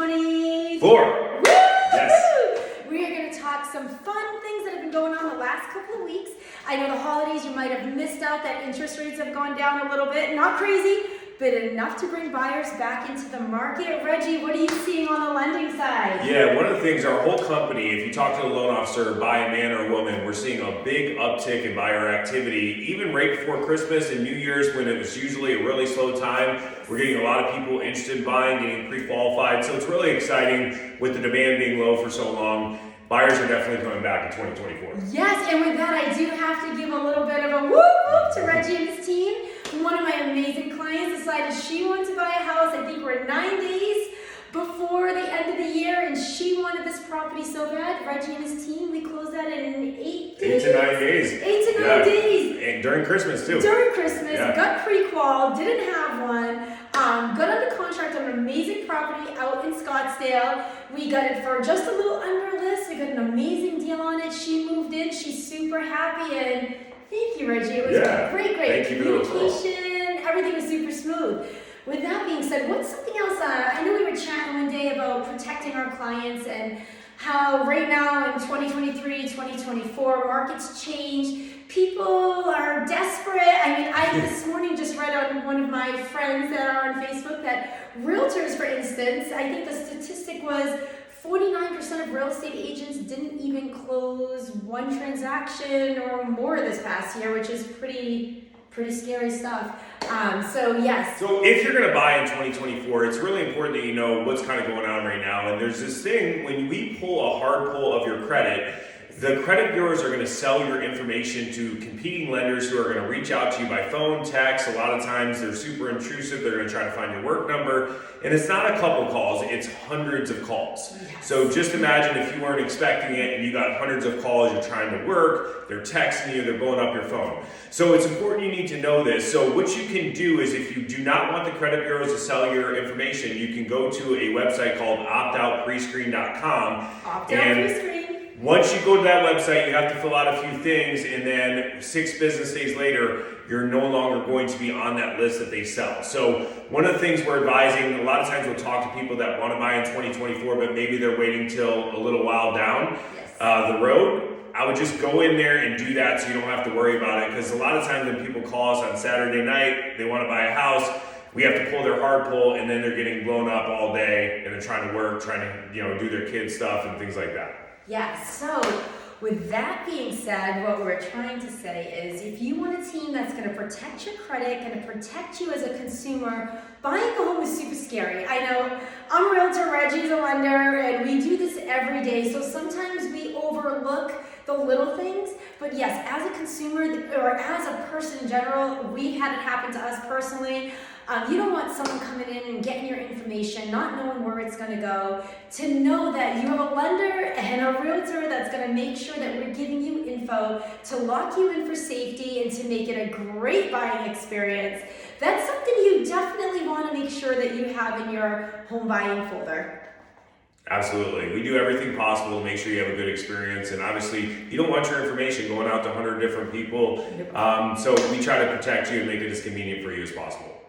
2024. Woo! Yes. We are going to talk some fun things that have been going on the last couple of weeks. I know the holidays, you might have missed out that interest rates have gone down a little bit. Not crazy, but enough to bring buyers back into the market. Reggie, what are you seeing on the lending side? Yeah, one of the things, our whole company, if you talk to the loan officer, by a man or woman, we're seeing a big uptick in buyer activity. Even right before Christmas and New Year's, when it was usually a really slow time, we're getting a lot of people interested in buying, getting pre-qualified. So it's really exciting with the demand being low for so long. Buyers are definitely coming back in 2024. Yes, and with that, I do have to give a little bit of a whoop to Reggie and his team. One of my amazing clients decided she wanted to buy a house. I think we're 9 days before the end of the year, and she wanted this property so bad. Reggie and his team, we closed that in 8 days. 8 to 9 days. 8 to 9 days. And during Christmas too. During Christmas, got pre-qual, didn't have one. Got under contract on an amazing property out in Scottsdale. We got it for just a little under list. We got an amazing deal on it. She moved in. She's super happy, and thank you, Reggie. It was great. Thank you for the communication. Everything was super smooth. With that being said, what's something else? I know we were chatting one day about protecting our clients and how right now in 2023, 2024, markets change. People are desperate. I mean, I this morning just read on one of my friends that are on Facebook that realtors, for instance, I think the statistic was 49% of real estate agents didn't even close one transaction or more this past year, which is pretty scary stuff. So yes. So if you're going to buy in 2024, it's really important that you know what's kind of going on right now. And there's this thing, when we pull a hard pull of your credit, the credit bureaus are going to sell your information to competing lenders who are going to reach out to you by phone, text. A lot of times they're super intrusive. They're going to try to find your work number. And it's not a couple calls, it's hundreds of calls. Yes. So just imagine if you weren't expecting it and you got hundreds of calls, you're trying to work, they're texting you, they're blowing up your phone. So it's important you need to know this. So what you can do is, if you do not want the credit bureaus to sell your information, you can go to a website called optoutprescreen.com. Opt-out-prescreen. Once you go to that website, you have to fill out a few things, and then 6 business days later, you're no longer going to be on that list that they sell. So one of the things we're advising, a lot of times we'll talk to people that want to buy in 2024, but maybe they're waiting till a little while down the road. I would just go in there and do that so you don't have to worry about it, because a lot of times when people call us on Saturday night, they want to buy a house, we have to pull their hard pull, and then they're getting blown up all day, and they're trying to work, trying to do their kids' stuff and things like that. Yeah, so with that being said, what we're trying to say is, if you want a team that's going to protect your credit, going to protect you as a consumer, buying a home is super scary. I know I'm a realtor, Reggie's a lender, and we do this every day, so sometimes we overlook the little things. But yes, as a consumer or as a person in general, we had it happen to us personally. You don't want someone coming in and getting your information, not knowing where it's going to go. To know that you have a lender and a realtor that's going to make sure that we're giving you info to lock you in for safety and to make it a great buying experience. That's something you definitely want to make sure that you have in your home buying folder. Absolutely. We do everything possible to make sure you have a good experience. And obviously, you don't want your information going out to 100 different people. So we try to protect you and make it as convenient for you as possible.